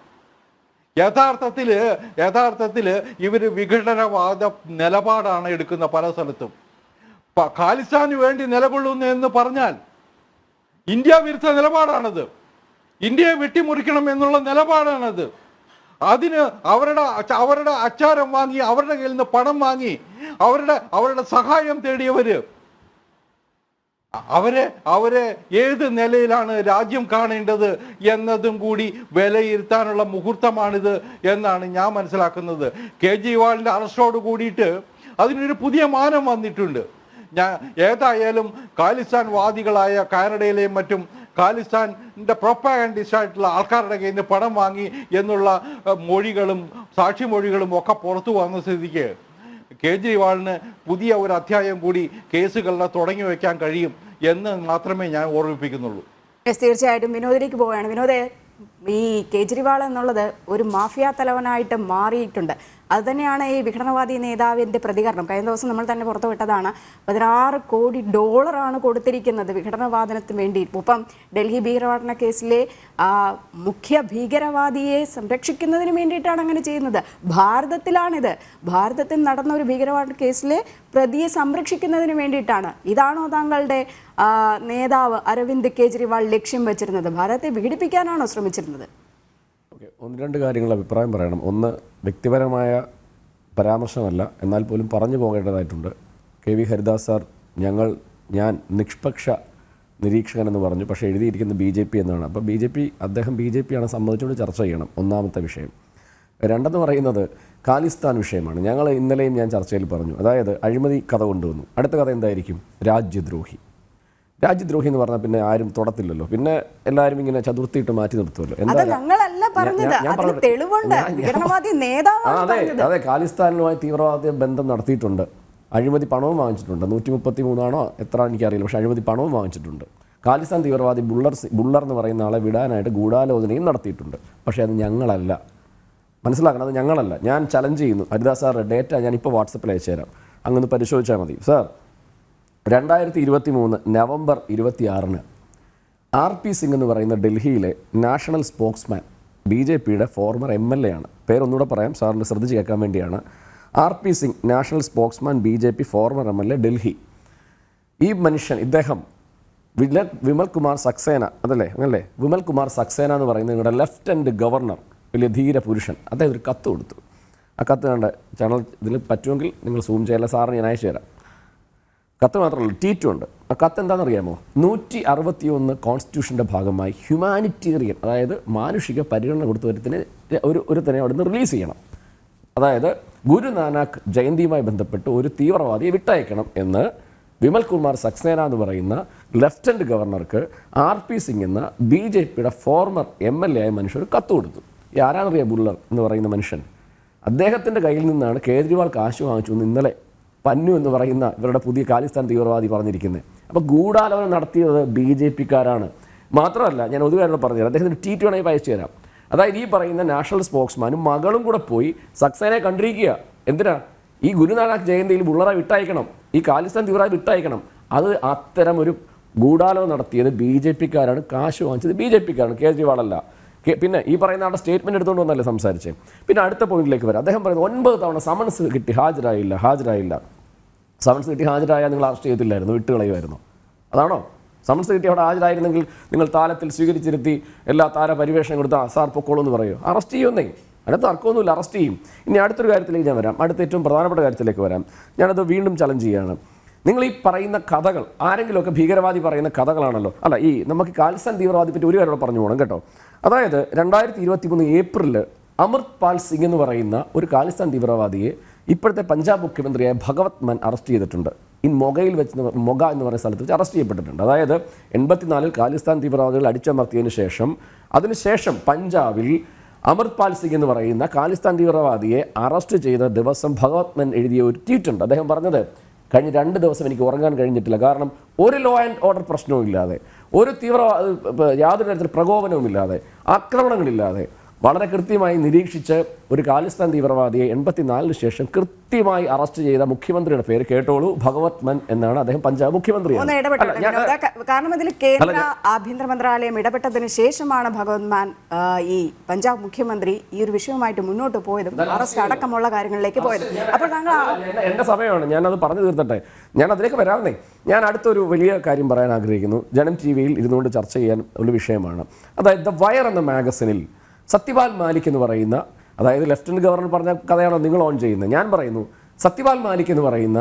യഥാർത്ഥത്തിൽ ഇവർ വിഘടനവാദ നിലപാടാണ് എടുക്കുന്ന പല സ്ഥലത്തും. ഖാലിസ്ഥാന് വേണ്ടി നിലകൊള്ളുന്നു എന്ന് പറഞ്ഞാൽ ഇന്ത്യ വിരുദ്ധ നിലപാടാണത്. ഇന്ത്യയെ വെട്ടിമുറിക്കണം എന്നുള്ള നിലപാടാണത്. അതിന് അവരുടെ അച്ചാരം വാങ്ങി, അവരുടെ കയ്യിൽ നിന്ന് പണം വാങ്ങി, അവരുടെ സഹായം തേടിയവര് അവരെ ഏത് നിലയിലാണ് രാജ്യം കാണേണ്ടത് എന്നതും കൂടി വിലയിരുത്താനുള്ള മുഹൂർത്തമാണിത് എന്നാണ് ഞാൻ മനസ്സിലാക്കുന്നത്. കേജ്രിവാളിൻ്റെ അറസ്റ്റോട് കൂടിയിട്ട് അതിനൊരു പുതിയ മാനം വന്നിട്ടുണ്ട്. ഏതായാലും ഖാലിസ്ഥാൻ വാദികളായ കാനഡയിലെയും മറ്റും ഖാലിസ്ഥാൻ്റെ പ്രൊപ്പഗൻഡിസ്റ്റായിട്ടുള്ള ആൾക്കാരുടെ കയ്യിൽ നിന്ന് പണം വാങ്ങി എന്നുള്ള മൊഴികളും സാക്ഷിമൊഴികളും ഒക്കെ പുറത്തു വന്ന സ്ഥിതിക്ക് കേജ്രിവാളിന് പുതിയ ഒരു അധ്യായം കൂടി കേസുകളിൽ തുടങ്ങി വയ്ക്കാൻ കഴിയും എന്ന് മാത്രമേ ഞാൻ ഓർമ്മിപ്പിക്കുന്നുള്ളൂ. തീർച്ചയായിട്ടും വിനോദിലേക്ക് പോവുകയാണ്. വിനോദേ, ഈ കേജ്രിവാൾ എന്നുള്ളത് ഒരു മാഫിയ തലവനായിട്ട് മാറിയിട്ടുണ്ട്. അതുതന്നെയാണ് ഈ വിഘടനവാദി നേതാവിൻ്റെ പ്രതികരണം. കഴിഞ്ഞ ദിവസം നമ്മൾ തന്നെ പുറത്തുവിട്ടതാണ്. 16 കോടി ഡോളറാണ് കൊടുത്തിരിക്കുന്നത് വിഘടനവാദനത്തിന് വേണ്ടി. ഒപ്പം ഡൽഹി ഭീകരവാദന കേസിലെ മുഖ്യ ഭീകരവാദിയെ സംരക്ഷിക്കുന്നതിന് വേണ്ടിയിട്ടാണ് അങ്ങനെ ചെയ്യുന്നത്. ഭാരതത്തിലാണിത്. ഭാരതത്തിൽ നടന്ന ഒരു ഭീകരവാദ കേസിലെ പ്രതിയെ സംരക്ഷിക്കുന്നതിന് വേണ്ടിയിട്ടാണ്. ഇതാണോ താങ്കളുടെ നേതാവ് അരവിന്ദ് കേജ്രിവാൾ ലക്ഷ്യം വെച്ചിരുന്നത്? ഭാരതത്തെ വിഘടിപ്പിക്കാനാണോ ശ്രമിച്ചിരുന്നത്? ഓക്കെ, ഒന്ന് രണ്ട് കാര്യങ്ങൾ അഭിപ്രായം പറയണം. ഒന്ന്, വ്യക്തിപരമായ പരാമർശമല്ല, എന്നാൽ പോലും പറഞ്ഞു പോകേണ്ടതായിട്ടുണ്ട്. KV ഹരിദാസ് സാർ ഞാൻ നിഷ്പക്ഷ നിരീക്ഷകൻ എന്ന് പറഞ്ഞു, പക്ഷേ എഴുതിയിരിക്കുന്ന BJP എന്നാണ്. അപ്പോൾ അദ്ദേഹം BJP ആണ് സമ്മതിച്ചുകൊണ്ട് ചർച്ച ചെയ്യണം. ഒന്നാമത്തെ വിഷയം. രണ്ടെന്ന് പറയുന്നത് ഖാലിസ്ഥാൻ വിഷയമാണ്. ഇന്നലെയും ഞാൻ ചർച്ചയിൽ പറഞ്ഞു. അതായത് അഴിമതി കഥ കൊണ്ടുവന്നു. അടുത്ത കഥ എന്തായിരിക്കും? രാജ്യദ്രോഹി എന്ന് പറഞ്ഞാൽ പിന്നെ ആരും തൊടത്തില്ലല്ലോ. പിന്നെ എല്ലാവരും ഇങ്ങനെ ചതുർത്ഥിയിട്ട് മാറ്റി നിർത്തുമല്ലോ. അതെ, ഖാലിസ്ഥാനുമായി തീവ്രവാദ ബന്ധം നടത്തിയിട്ടുണ്ട്. അഴിമതി പണവും വാങ്ങിച്ചിട്ടുണ്ട്. 133 എത്ര എനിക്കറിയില്ല, പക്ഷേ അഴിമതി പണവും വാങ്ങിച്ചിട്ടുണ്ട്. ഖാലിസ്ഥാൻ തീവ്രവാദി ബുള്ളർ എന്ന് പറയുന്ന ആളെ വിടാനായിട്ട് ഗൂഢാലോചനയും നടത്തിയിട്ടുണ്ട്. പക്ഷേ അത് ഞങ്ങളല്ല, മനസ്സിലാക്കണം, അത് ഞങ്ങളല്ല. ഞാൻ ചലഞ്ച് ചെയ്യുന്നു. ഹരിദാസ് സാറിൻ്റെ ഡേറ്റ ഞാനിപ്പോൾ വാട്സപ്പിൽ അയച്ചു തരാം, അങ്ങൊന്ന് പരിശോധിച്ചാൽ മതി. സാർ, 2023 നവംബർ 26 RP സിംഗ് എന്ന് പറയുന്ന ഡൽഹിയിലെ നാഷണൽ സ്പോക്സ്മാൻ, BJPയുടെ ഫോർമർ MLA ആണ്. പേരൊന്നുകൂടെ പറയാം, സാറിന് ശ്രദ്ധിച്ച് കേൾക്കാൻ വേണ്ടിയാണ്. RP Singh, national spokesman, BJP former MLA, Delhi. ഈ മനുഷ്യൻ, ഇദ്ദേഹം വിമൽ കുമാർ സക്സേന, അതല്ലേ അങ്ങനല്ലേ, വിമൽ കുമാർ സക്സേന എന്ന് പറയുന്ന നിങ്ങളുടെ ലെഫ്റ്റനൻറ്റ് ഗവർണർ, വലിയ ധീര പുരുഷൻ, അദ്ദേഹം ഒരു കത്ത് കൊടുത്തു. ആ കത്ത് കണ്ട ചാനൽ ഇതിൽ പറ്റുമെങ്കിൽ നിങ്ങൾ സൂം ചെയ്യല, സാറിന് ഞാൻ അയച്ചു തരാം. കത്ത് മാത്രമല്ല, ട്വീറ്റും ഉണ്ട്. ആ കത്ത് എന്താണെന്നറിയാമോ? 161 കോൺസ്റ്റിറ്റ്യൂഷൻ്റെ ഭാഗമായി ഹ്യൂമാനിറ്റേറിയൻ, അതായത് മാനുഷിക പരിഗണന കൊടുത്തവരത്തിന് ഒരുത്തനെ അവിടെ നിന്ന് റിലീസ് ചെയ്യണം. അതായത് ഗുരുനാനാക്ക് ജയന്തിയുമായി ബന്ധപ്പെട്ട് ഒരു തീവ്രവാദിയെ വിട്ടയക്കണം എന്ന് വിമൽ കുമാർ സക്സേന എന്ന് പറയുന്ന ലെഫ്റ്റനൻറ്റ് ഗവർണർക്ക് RP സിംഗ് എന്ന BJPയുടെ ഫോർമർ MLA ആയ മനുഷ്യർ കത്ത് കൊടുത്തു. ഈ ആരാന്നറിയാം ബുള്ളർ എന്ന് പറയുന്ന മനുഷ്യൻ? അദ്ദേഹത്തിൻ്റെ കയ്യിൽ നിന്നാണ് കേജ്രിവാൾ കാശ് വാങ്ങിച്ചു എന്ന് ഇന്നലെ പന്നു എന്ന് പറയുന്ന ഇവരുടെ പുതിയ ഖാലിസ്ഥാൻ തീവ്രവാദി പറഞ്ഞിരിക്കുന്നത്. അപ്പോൾ ഗൂഢാലോചന നടത്തിയത് BJPക്കാരാണ്. മാത്രമല്ല, ഞാൻ ഒരു കാര്യം പറഞ്ഞു തരാം, അദ്ദേഹത്തിൻ്റെ ട്വീറ്റ് വേണമെങ്കിൽ അയച്ചു തരാം. അതായത് ഈ പറയുന്ന നാഷണൽ സ്പോക്സ്മാനും മകളും കൂടെ പോയി സക്സേനയെ കണ്ടിരിക്കുക. എന്തിനാ? ഈ ഗുരുനാനാക്ക് ജയന്തിയിൽ ബുള്ളറെ വിട്ടയക്കണം, ഈ ഖാലിസ്ഥാൻ തീവ്രവാദി വിട്ടയക്കണം. അത് അത്തരമൊരു ഗൂഢാലോചന നടത്തിയത് BJPക്കാരാണ്, കാശ് വാങ്ങിച്ചത് BJPക്കാരാണ്, കേജ്രിവാളല്ല. പിന്നെ ഈ പറയുന്ന ആളുടെ സ്റ്റേറ്റ്മെൻറ്റ് എടുത്തുകൊണ്ട് വന്നല്ലേ സംസാരിച്ചേ. പിന്നെ അടുത്ത പോയിന്റിലേക്ക് വരാം. അദ്ദേഹം പറയുന്നത് 9 തവണ സമൻസ് കിട്ടി, ഹാജരായില്ല. സമൻസ് കിട്ടി ഹാജരായാൽ നിങ്ങൾ അറസ്റ്റ് ചെയ്തില്ലായിരുന്നു, വിട്ടുകളയുമായിരുന്നു. അതാണോ? സമൻസ് കിട്ടി അവിടെ ഹാജരായിരുന്നെങ്കിൽ നിങ്ങൾ താലത്തിൽ സ്വീകരിച്ചിരുത്തി എല്ലാ താരപരിവേഷണം കൊടുത്താൽ സാർ പൊക്കോളൂ എന്ന് പറയുമോ? അറസ്റ്റ് ചെയ്യുമെന്നേ, അതിനകത്ത് തർക്കമൊന്നുമില്ല, അറസ്റ്റ് ചെയ്യും. ഇനി അടുത്തൊരു കാര്യത്തിലേക്ക് ഞാൻ വരാം, അടുത്ത ഏറ്റവും പ്രധാനപ്പെട്ട കാര്യത്തിലേക്ക് വരാം. ഞാനത് വീണ്ടും ചലഞ്ച് ചെയ്യുകയാണ്. നിങ്ങൾ ഈ പറയുന്ന കഥകൾ ആരെങ്കിലുമൊക്കെ ഭീകരവാദി പറയുന്ന കഥകളാണല്ലോ. അല്ല, ഈ നമുക്ക് ഖാലിസ്ഥാൻ തീവ്രവാദി പറ്റി ഒരു കാര്യം പറഞ്ഞു പോകണം കേട്ടോ. അതായത് 2023 ഏപ്രിലിൽ അമൃത് പാൽ സിംഗ് എന്ന് പറയുന്ന ഒരു ഖാലിസ്ഥാൻ തീവ്രവാദിയെ ഇപ്പോഴത്തെ പഞ്ചാബ് മുഖ്യമന്ത്രിയായ ഭഗവത് മാൻ അറസ്റ്റ് ചെയ്തിട്ടുണ്ട്. മൊഗയിൽ വെച്ച് മൊഗ എന്ന് പറയുന്ന സ്ഥലത്ത് വെച്ച് അറസ്റ്റ് ചെയ്യപ്പെട്ടിട്ടുണ്ട്. അതായത് 84 ഖാലിസ്ഥാൻ തീവ്രവാദികൾ അടിച്ചമർത്തിയതിനു ശേഷം അതിനുശേഷം പഞ്ചാബിൽ അമൃത് പാൽ സിംഗ് എന്ന് പറയുന്ന ഖാലിസ്ഥാൻ തീവ്രവാദിയെ അറസ്റ്റ് ചെയ്ത ദിവസം ഭഗവത് മാൻ എഴുതിയ ഒരു ട്വീറ്റ് ഉണ്ട്. അദ്ദേഹം പറഞ്ഞത്, കഴിഞ്ഞ 2 ദിവസം എനിക്ക് ഉറങ്ങാൻ കഴിഞ്ഞിട്ടില്ല. കാരണം ഒരു ലോ ആൻഡ് ഓർഡർ പ്രശ്നവും ഇല്ലാതെ, ഒരു യാതൊരു തരത്തിൽ പ്രകോപനവുമില്ലാതെ, ആക്രമണങ്ങളില്ലാതെ വളരെ കൃത്യമായി നിരീക്ഷിച്ച് ഒരു ഖാലിസ്ഥാൻ തീവ്രവാദിയെ 84 ശേഷം കൃത്യമായി അറസ്റ്റ് ചെയ്ത മുഖ്യമന്ത്രിയുടെ പേര് കേട്ടോളൂ, ഭഗവത് മാൻ എന്നാണ്. അദ്ദേഹം പഞ്ചാബ് മുഖ്യമന്ത്രിയാണ്. കാരണം ഇതിൽ കേന്ദ്ര ആഭ്യന്തര മന്ത്രാലയം ഇടപെട്ടതിന് ശേഷമാണ് ഭഗവത് മാൻ ഈ പഞ്ചാബ് മുഖ്യമന്ത്രി ഈ ഒരു വിഷയവുമായിട്ട് മുന്നോട്ട് പോയതും അറസ്റ്റ് അടക്കമുള്ള കാര്യങ്ങളിലേക്ക് പോയതും. അപ്പോൾ താങ്കൾ എന്റെ സമയമാണ്, ഞാനത് പറഞ്ഞു തീർത്തട്ടെ, ഞാൻ അതിലേക്ക് വരാമെന്നേ. ഞാൻ അടുത്തൊരു വലിയ കാര്യം പറയാൻ ആഗ്രഹിക്കുന്നു. ജനം TV-യിൽ ഇരുന്നുകൊണ്ട് ചർച്ച ചെയ്യാൻ ഒരു വിഷയമാണ്. അതായത് ദ വയർ എന്ന മാഗസിനിൽ സത്യപാൽ മാലിക് എന്ന് പറയുന്ന, അതായത് ലെഫ്റ്റനന്റ് ഗവർണർ പറഞ്ഞ കഥയാണോ നിങ്ങൾ ഓൺ ചെയ്യുന്നത്? ഞാൻ പറയുന്നു, സത്യപാൽ മാലിക് എന്ന് പറയുന്ന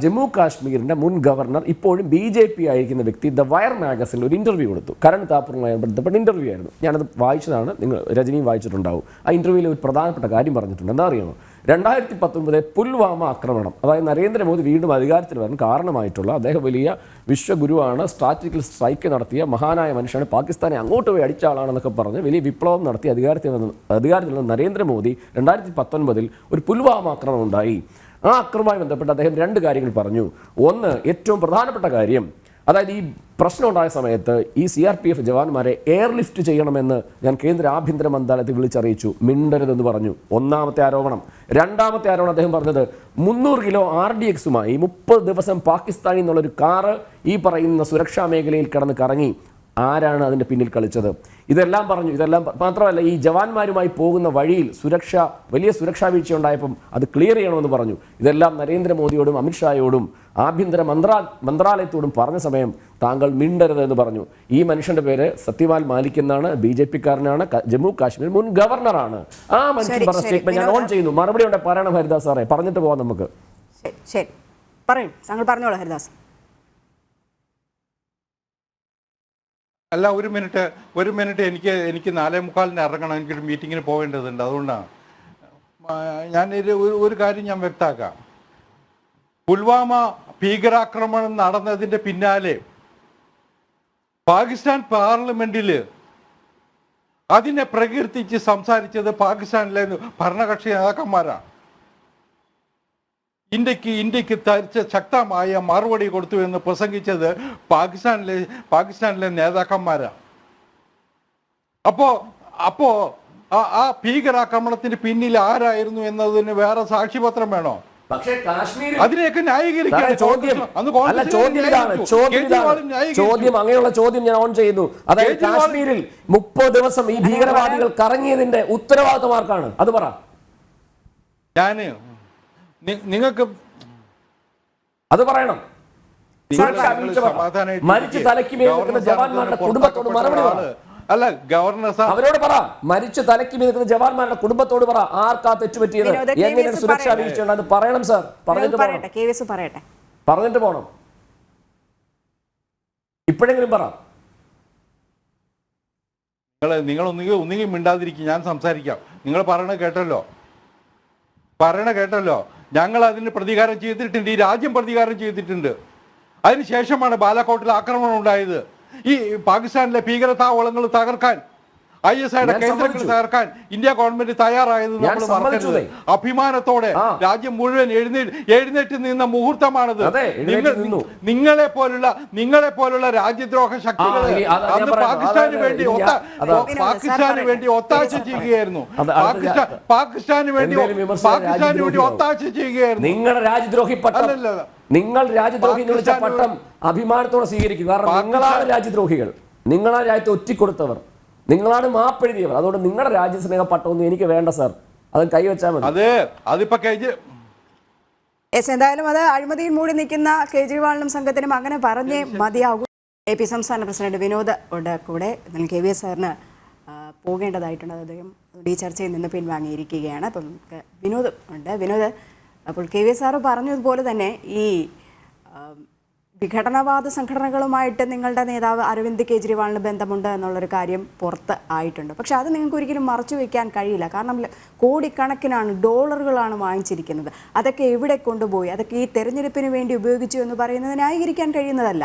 ജമ്മു കാശ്മീരിൻ്റെ മുൻ ഗവർണർ, ഇപ്പോഴും BJP ആയിരിക്കുന്ന വ്യക്തി ദ വയർ മാഗസിനിൽ ഒരു ഇൻ്റർവ്യൂ കൊടുത്തു. കരൺ താപ്പറുമായി ബന്ധപ്പെട്ട ഇൻ്റർവ്യൂ ആയിരുന്നു. ഞാനത് വായിച്ചതാണ്, നിങ്ങൾ രജനിയും വായിച്ചിട്ടുണ്ടാവും. ആ ഇൻ്റർവ്യൂവിൽ ഒരു പ്രധാനപ്പെട്ട കാര്യം പറഞ്ഞിട്ടുണ്ട്. എന്താ അറിയുമോ? 2019 പുൽവാമ ആക്രമണം, അതായത് നരേന്ദ്രമോദി വീണ്ടും അധികാരത്തിൽ വരാൻ കാരണമായിട്ടുള്ള, അദ്ദേഹം വലിയ വിശ്വഗുരുവാണ്, സ്ട്രാറ്റജിക്കൽ സ്ട്രൈക്ക് നടത്തിയ മഹാനായ മനുഷ്യനാണ്, പാകിസ്ഥാനെ അങ്ങോട്ട് പോയി അടിച്ച ആളാണെന്നൊക്കെ പറഞ്ഞ് വലിയ വിപ്ലവം നടത്തി അധികാരത്തിൽ വന്ന നരേന്ദ്രമോദി 2019 ഒരു പുൽവാമ ആക്രമണം ഉണ്ടായി. ആ ആക്രമണവുമായി ബന്ധപ്പെട്ട് അദ്ദേഹം 2 കാര്യങ്ങൾ പറഞ്ഞു. ഒന്ന്, ഏറ്റവും പ്രധാനപ്പെട്ട കാര്യം, അതായത് ഈ പ്രശ്നം ഉണ്ടായ സമയത്ത് ഈ CRPF ജവാന്മാരെ എയർലിഫ്റ്റ് ചെയ്യണമെന്ന് ഞാൻ കേന്ദ്ര ആഭ്യന്തര മന്ത്രാലയത്തിൽ വിളിച്ചറിയിച്ചു. മിണ്ടരുതെന്ന് പറഞ്ഞു. ഒന്നാമത്തെ ആരോപണം. രണ്ടാമത്തെ ആരോപണം അദ്ദേഹം പറഞ്ഞത് 300 കിലോ RDXുമായി 30 ദിവസം പാകിസ്ഥാനിൽ നിന്നുള്ളൊരു കാറ് ഈ പറയുന്ന സുരക്ഷാ മേഖലയിൽ കിടന്ന് കറങ്ങി. ആരാണ് അതിൻ്റെ പിന്നിൽ കളിച്ചത്? ഇതെല്ലാം പറഞ്ഞു. ഇതെല്ലാം മാത്രമല്ല, ഈ ജവാന്മാരുമായി പോകുന്ന വഴിയിൽ വലിയ സുരക്ഷാ വീഴ്ച ഉണ്ടായപ്പം അത് ക്ലിയർ ചെയ്യണമെന്ന് പറഞ്ഞു. ഇതെല്ലാം നരേന്ദ്രമോദിയോടും അമിത്ഷായോടും ആഭ്യന്തര മന്ത്രാലയത്തോടും പറഞ്ഞ സമയം താങ്കൾ മിണ്ടരുത് എന്ന് പറഞ്ഞു. ഈ മനുഷ്യന്റെ പേര് സത്യപാൽ മാലിക് എന്നാണ്. BJP-കാരനാണ്. ജമ്മു കാശ്മീർ മുൻ ഗവർണറാണ്. ആ മനുഷ്യൻ പറഞ്ഞ സ്റ്റേറ്റ്മെന്റ് ഞാൻ ഓൺ ചെയ്യുന്നു. മറുപടി ഉണ്ട് പറയണം ഹരിദാസ് സാറേ, പറഞ്ഞിട്ട് പോവാം നമുക്ക്. ശരി, പറയൂ, താങ്കൾ പറഞ്ഞോളൂ ഹരിദാസ്. അല്ല, ഒരു മിനിറ്റ് എനിക്ക് 4:45 ഇറങ്ങണം. എനിക്കൊരു മീറ്റിങ്ങിന് പോകേണ്ടതുണ്ട്. അതുകൊണ്ടാണ് ഞാൻ ഒരു കാര്യം ഞാൻ വ്യക്തമാക്കാം. പുൽവാമ ഭീകരാക്രമണം നടന്നതിന്റെ പിന്നാലെ പാകിസ്ഥാൻ പാർലമെന്റിൽ അതിനെ പ്രകീർത്തിച്ച് സംസാരിച്ചത് പാകിസ്ഥാനിലെ ഭരണകക്ഷി നേതാക്കന്മാരാണ്. ഇന്ത്യക്ക് ശക്തമായ മറുപടി കൊടുത്തു എന്ന് പ്രസംഗിച്ചത് പാകിസ്ഥാനിലെ നേതാക്കന്മാരാണ്. അപ്പോ ആ ഭീകരാക്രമണത്തിന് പിന്നിൽ ആരായിരുന്നു എന്നതിന് വേറെ സാക്ഷ്യപത്രം വേണോ? പക്ഷേ കാശ്മീരിൽ അതിനെയൊക്കെ ന്യായീകരിക്കാൻ ചോദ്യം അങ്ങനെയുള്ള ചോദ്യം ഞാൻ ഓൺ ചെയ്യുന്നു. അതായത് കാശ്മീരിൽ 30 ദിവസം ഈ ഭീകരവാദികൾ കറങ്ങിയതിന്റെ ഉത്തരവാദിത്വം ആർക്കാണ്? അത് പറ. നിങ്ങൾക്ക് അത് പറയണം. മരിച്ച് തലയ്ക്ക് മേൽ നിൽക്കുന്ന ജവാന്മാരുടെ കുടുംബത്തോട് മറുപടി പറ. അല്ല, ഗവർണർ അവരോട് പറ. മരിച്ച് തലയ്ക്ക് മേൽ നിൽക്കുന്ന ജവാന്മാരുടെ കുടുംബത്തോട് പറ, ആർക്കാ തെറ്റുപറ്റിയത്, എങ്ങനെ സുരക്ഷാ വീഴ്ചയുണ്ടെന്ന് പറയണം സാർ. പറഞ്ഞിട്ട് പോകണം. ഇപ്പോഴെങ്കിലും പറ. നിങ്ങൾ ഒന്നുകിൽ മിണ്ടാതിരിക്കും, ഞാൻ സംസാരിക്കാം. നിങ്ങൾ പറയണ കേട്ടല്ലോ. ഞങ്ങൾ അതിന് പ്രതികാരം ചെയ്തിട്ടുണ്ട്. ഈ രാജ്യം പ്രതികാരം ചെയ്തിട്ടുണ്ട്. അതിനുശേഷമാണ് ബാലാക്കോട്ടിൽ ആക്രമണം ഉണ്ടായത്. ഈ പാകിസ്ഥാനിലെ ഭീകരതാവളങ്ങൾ തകർക്കാൻ, ISIയുടെ കേന്ദ്രങ്ങൾ തകർക്കാൻ ഇന്ത്യ ഗവൺമെന്റ് തയ്യാറായത് നമ്മൾ മറക്കരുത്. അഭിമാനത്തോടെ രാജ്യം മുഴുവൻ എഴുന്നേറ്റ് നിന്ന മുഹൂർത്തമാണത്. നിങ്ങളെ പോലുള്ള രാജ്യദ്രോഹ ശക്തികൾ അന്ന് പാകിസ്ഥാന് വേണ്ടി ഒത്താശ ചെയ്യുകയായിരുന്നു. നിങ്ങളുടെ രാജ്യദ്രോഹി പട്ടം, നിങ്ങൾ രാജ്യദ്രോഹി എന്ന് വിളിച്ച പട്ടം അഭിമാനത്തോടെ സ്വീകരിക്കുക. കാരണം നിങ്ങളാണ് രാജ്യദ്രോഹികൾ. നിങ്ങളാണ് രാജ്യത്തെ ഒറ്റിക്കൊടുത്തവർ. നിങ്ങളാണ് മാപ്പെഴുതിയവർ. അതുകൊണ്ട് നിങ്ങളുടെ രാജ്യസ്നേഹ പട്ടമൊന്നും എനിക്ക് വേണ്ട സാർ. അത് കൈവച്ചാൽ മതി. എന്തായാലും അത് അഴിമതിയിൽ മൂടി നിൽക്കുന്ന കേജ്രിവാളിനും സംഘത്തിനും അങ്ങനെ പറഞ്ഞേ മതിയാകും. AP സംസ്ഥാന പ്രസിഡന്റ് വിനോദ് ഉണ്ട് കൂടെ. KVS സാറിന് പോകേണ്ടതായിട്ടുണ്ട്. അദ്ദേഹം ഈ ചർച്ചയിൽ നിന്ന് പിൻവാങ്ങിയിരിക്കുകയാണ്. അപ്പം നമുക്ക് വിനോദ് ഉണ്ട്. വിനോദ്, അപ്പോൾ KVS സാറ് പറഞ്ഞതുപോലെ തന്നെ ഈ വിഘടനവാദ സംഘടനകളുമായിട്ട് നിങ്ങളുടെ നേതാവ് അരവിന്ദ് കെജ്രിവാളിന് ബന്ധമുണ്ട് എന്നുള്ളൊരു കാര്യം പുറത്ത് ആയിട്ടുണ്ട്. പക്ഷെ അത് നിങ്ങൾക്ക് ഒരിക്കലും മറച്ചു വയ്ക്കാൻ കഴിയില്ല. കാരണം കോടിക്കണക്കിനാണ് ഡോളറുകളാണ് വാങ്ങിച്ചിരിക്കുന്നത്. അതൊക്കെ എവിടെ കൊണ്ടുപോയി, അതൊക്കെ ഈ തെരഞ്ഞെടുപ്പിന് വേണ്ടി ഉപയോഗിച്ചു എന്ന് പറയുന്നത് ന്യായീകരിക്കാൻ കഴിയുന്നതല്ല.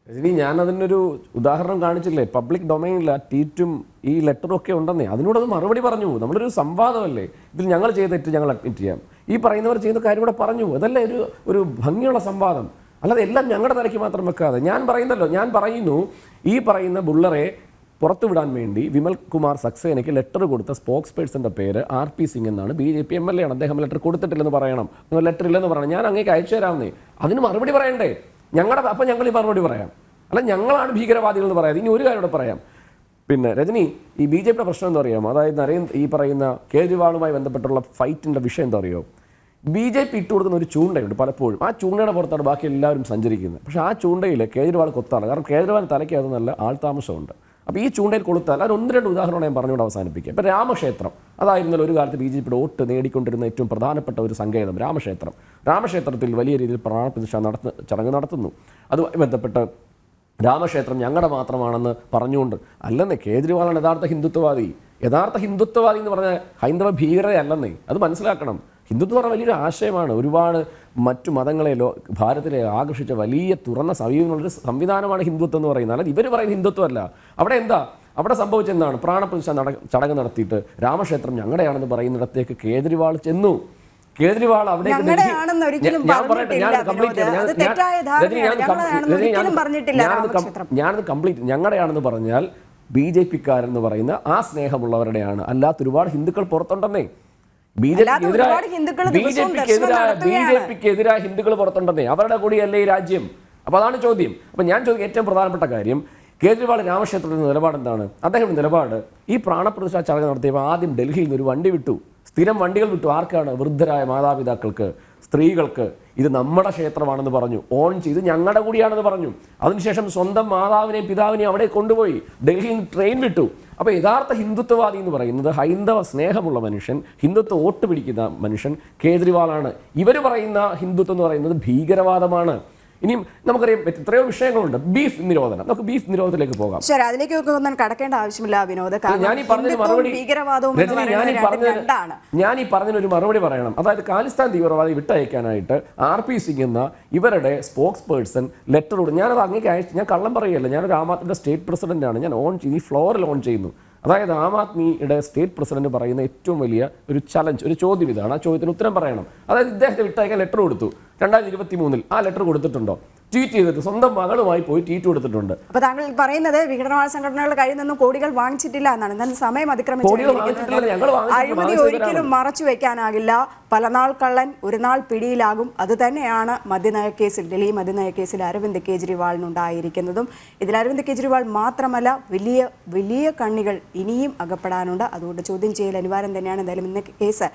ഇനി ഞാൻ അതിനൊരു ഉദാഹരണം കാണിച്ചില്ലേ, പബ്ലിക് ഡൊമൈനിൽ ആ ട്വീറ്റും ഈ ലെറ്ററും ഒക്കെ ഉണ്ടെന്നേ. അതിനോടത് മറുപടി പറഞ്ഞു. നമ്മളൊരു സംവാദമല്ലേ, ഇതിൽ ഞങ്ങൾ ചെയ്ത തെറ്റ് ഞങ്ങൾ അഡ്മിറ്റ് ചെയ്യാം, ഈ പറയുന്നവർ ചെയ്യുന്ന കാര്യം കൂടെ പറഞ്ഞു. അതല്ലേ ഒരു ഭംഗിയുള്ള സംവാദം. അല്ലാതെ എല്ലാം ഞങ്ങളുടെ തലയ്ക്ക് മാത്രം വെക്കാതെ. ഞാൻ പറയുന്നു ഈ പറയുന്ന ബുള്ളറെ പുറത്തുവിടാൻ വേണ്ടി വിമൽ കുമാർ സക്സേനയ്ക്ക് ലെറ്റർ കൊടുത്ത സ്പോക്സ് പേഴ്സൻ്റെ പേര് RP സിംഗ് എന്നാണ്. BJP MLA ആണ്. അദ്ദേഹം ലെറ്റർ കൊടുത്തിട്ടില്ലെന്ന് പറയണം, ലെറ്റർ ഇല്ലെന്ന് പറയണം. ഞാൻ അങ്ങേക്ക് അയച്ചു തരാമെന്നേ. അതിന് മറുപടി പറയണ്ടേ അപ്പം ഞങ്ങൾ ഈ മറുപടി പറയാം. അല്ല, ഞങ്ങളാണ് ഭീകരവാദികൾ എന്ന് പറയാതെ. ഇനി ഒരു കാര്യം കൂടെ പറയാം. പിന്നെ രജനി, ഈ BJPയുടെ പ്രശ്നം എന്താ അറിയാമോ? അതായത് ഈ പറയുന്ന കേജ്രിവാളുമായി ബന്ധപ്പെട്ടുള്ള ഫൈറ്റിൻ്റെ വിഷയം എന്താ അറിയോ? BJP ഇട്ട് കൊടുക്കുന്ന ഒരു ചൂണ്ടയുണ്ട് പലപ്പോഴും. ആ ചൂണ്ടയുടെ പുറത്താണ് ബാക്കി എല്ലാവരും സഞ്ചരിക്കുന്നത്. പക്ഷേ ആ ചൂണ്ടയിൽ കേജ്രിവാൾ കൊത്താണ്. കാരണം കേജ്രിവാൾ തലയ്ക്ക് അത് നല്ല ആൾതാമസമുണ്ട്. അപ്പോൾ ഈ ചൂണ്ടയിൽ കൊളുത്താൽ അത് 1-2 ഉദാഹരണം ഞാൻ പറഞ്ഞുകൊണ്ട് അവസാനിപ്പിക്കാം. ഇപ്പോൾ രാമക്ഷേത്രം, അതായിരുന്നല്ലോ ഒരു കാലത്ത് BJPയുടെ വോട്ട് നേടിക്കൊണ്ടിരുന്ന ഏറ്റവും പ്രധാനപ്പെട്ട ഒരു സങ്കേതം രാമക്ഷേത്രത്തിൽ വലിയ രീതിയിൽ പ്രാണപ്രതിഷ്ഠ ചടങ്ങ് നടത്തുന്നു. അതുമായി ബന്ധപ്പെട്ട് രാമക്ഷേത്രം ഞങ്ങളുടെ മാത്രമാണെന്ന് പറഞ്ഞുകൊണ്ട് അല്ലെന്നേ, കേജ്രിവാളാണ് യഥാർത്ഥ ഹിന്ദുത്വവാദി എന്ന് പറഞ്ഞാൽ ഹൈന്ദവ ഭീകരതയല്ലെന്നേ. അത് മനസ്സിലാക്കണം. ഹിന്ദുത്വം എന്ന് പറഞ്ഞാൽ വലിയൊരു ആശയമാണ്. ഒരുപാട് മറ്റു മതങ്ങളെ ഭാരതത്തിലെ ആകർഷിച്ച വലിയ തുറന്ന സമീപനമുള്ളൊരു സംവിധാനമാണ് ഹിന്ദുത്വം എന്ന് പറയുന്നത്. അല്ലാതെ ഇവർ പറയുന്ന ഹിന്ദുത്വമല്ല. അവിടെ സംഭവിച്ചെന്താണ്? പ്രാണപ്രതിഷ്ഠ ചടങ്ങ് നടത്തിയിട്ട് രാമക്ഷേത്രം ഞങ്ങളുടെയാണെന്ന് പറയുന്നിടത്തേക്ക് കേജ്രിവാൾ ചെന്നു. കേജ്രിവാൾ അവിടെ ഞങ്ങളുടെയാണെന്ന് ഒരിക്കലും പറഞ്ഞിട്ടില്ല വിനോദ്. അത് തെറ്റായ ധാരണയാണ്. ഞങ്ങളുടെയാണെന്ന് ഒരിക്കലും പറഞ്ഞിട്ടില്ല രാമക്ഷേത്രം. ഞാനത് കംപ്ലീറ്റ് ഞങ്ങളുടെയാണെന്ന് പറഞ്ഞാൽ BJP-കാരെന്ന് പറയുന്ന ആ സ്നേഹമുള്ളവരുടെയാണ്. അല്ലാത്ത ഒരുപാട് ഹിന്ദുക്കൾ പുറത്തുണ്ടെന്നേ. BJP-ക്കെതിരായ ഹിന്ദുക്കൾ പുറത്തുണ്ടെന്നേ. അവരുടെ കൂടിയല്ലേ ഈ രാജ്യം? അപ്പൊ അതാണ് ചോദ്യം. അപ്പൊ ഞാൻ ചോദിക്കുന്ന ഏറ്റവും പ്രധാനപ്പെട്ട കാര്യം, കേജ്രിവാൾ രാമക്ഷേത്രത്തിന്റെ നിലപാട് എന്താണ്? അദ്ദേഹത്തിന്റെ നിലപാട് ഈ പ്രാണപ്രതിഷ്ഠ ചടങ്ങ് നടത്തിയപ്പോൾ ആദ്യം ഡൽഹിയിൽ നിന്ന് ഒരു വണ്ടി വിട്ടു, സ്ഥിരം വണ്ടികൾ വിട്ടു. ആർക്കാണ്? വൃദ്ധരായ മാതാപിതാക്കൾക്ക്, സ്ത്രീകൾക്ക്. ഇത് നമ്മുടെ ക്ഷേത്രമാണെന്ന് പറഞ്ഞു, ഓൺ ചെയ്ത് ഞങ്ങളുടെ കൂടിയാണെന്ന് പറഞ്ഞു. അതിനുശേഷം സ്വന്തം മാതാവിനെയും പിതാവിനെയും അവിടെ കൊണ്ടുപോയി ഡൽഹിയിൽ നിന്ന് ട്രെയിൻ വിട്ടു. അപ്പോൾ യഥാർത്ഥ ഹിന്ദുത്വവാദി എന്ന് പറയുന്നത് ഹൈന്ദവ സ്നേഹമുള്ള മനുഷ്യൻ, ഹിന്ദുത്വ വോട്ട് പിടിക്കുന്ന മനുഷ്യൻ കേജ്രിവാളാണ്. ഇവർ പറയുന്ന ഹിന്ദുത്വം എന്ന് പറയുന്നത് ഭീകരവാദമാണ്. ഇനിയും നമുക്കറിയാം എത്രയോ വിഷയങ്ങളുണ്ട്. ബീഫ് നിരോധനം, നമുക്ക് ബീഫ് നിരോധനത്തിലേക്ക് പോകാം. ശരി, അതിലേക്കൊക്കെ ഒന്നും കടക്കേണ്ട ആവശ്യമില്ല വിനോദ്. ഞാൻ ഈ പറഞ്ഞൊരു മറുപടി പറയണം. അതായത് ഖാലിസ്ഥാൻ തീവ്രവാദി വിട്ടയക്കാനായിട്ട് RP സിംഗ് എന്ന ഇവരുടെ സ്പോക്സ് പേഴ്സൺ ലെറ്റർ കൊടുത്തു. ഞാനത് അങ്ങേക്ക് അയച്ചു. ഞാൻ കള്ളം പറയുകയല്ല. ഞാനൊരു ആം ആദ്മിയുടെ സ്റ്റേറ്റ് പ്രസിഡന്റാണ്. ഞാൻ ഓൺ ചെയ്ത് ഈ ഫ്ലോറിൽ ഓൺ ചെയ്യുന്നു. അതായത് ആം ആദ്മിയുടെ സ്റ്റേറ്റ് പ്രസിഡന്റ് പറയുന്ന ഏറ്റവും വലിയ ഒരു ചലഞ്ച്, ഒരു ചോദ്യം ഇതാണ്. ആ ചോദ്യത്തിന് ഉത്തരം പറയണം. അതായത് ഇദ്ദേഹത്തെ വിട്ടയക്കാൻ ലെറ്റർ കൊടുത്തു 2023. ആ ലെറ്റർ കൊടുത്തിട്ടുണ്ടോ? ട്വീറ്റ് ചെയ്തിട്ട് സ്വന്തം മകളുമായി പോയി ട്വീറ്റ് കൊടുത്തിട്ടുണ്ട്. അപ്പോൾ താങ്കൾ പറയുന്നത് വിഘടനവാദ സംഘടനകളുടെ കയ്യിൽ നിന്നും കോടികൾ വാങ്ങിച്ചിട്ടില്ല എന്നാണ്. എന്നാൽ സമയം അതിക്രമിച്ചു. അഴിമതി ഒരിക്കലും മറച്ചു വെക്കാനാകില്ല. പല നാൾ കള്ളൻ ഒരു നാൾ പിടിയിലാകും. അത് തന്നെയാണ് മദ്യനയ കേസിൽ, ഡൽഹി മദ്യനയ കേസിൽ അരവിന്ദ് കെജ്രിവാളിനുണ്ടായിരിക്കുന്നതും. ഇതിൽ അരവിന്ദ് കെജ്രിവാൾ മാത്രമല്ല, വലിയ വലിയ കണ്ണികൾ ഇനിയും അകപ്പെടാനുണ്ട്. അതുകൊണ്ട് ചോദ്യം ചെയ്യൽ അനിവാര്യം തന്നെയാണ്. എന്തായാലും ഇന്ന് കേസ്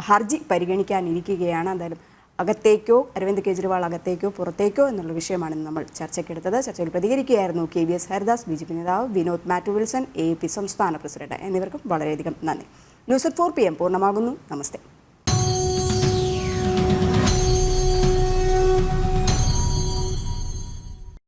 ഹർജി പരിഗണിക്കാനിരിക്കുകയാണ്. എന്തായാലും അകത്തേക്കോ അരവിന്ദ് കെജ്രിവാൾ അകത്തേക്കോ പുറത്തേക്കോ എന്നുള്ള വിഷയമാണ് നമ്മൾ ചർച്ചയ്ക്കെടുത്തത്. ചർച്ചയിൽ പ്രതികരിക്കുകയായിരുന്നു KVS ഹരിദാസ്, BJP നേതാവ് വിനോദ് മാത്യു വിൽസൺ, AAP സംസ്ഥാന പ്രസിഡന്റ് എന്നിവർക്കും വളരെയധികം നന്ദി. ന്യൂസ് at 4 PM പൂർണ്ണമാകുന്നു. നമസ്തേ.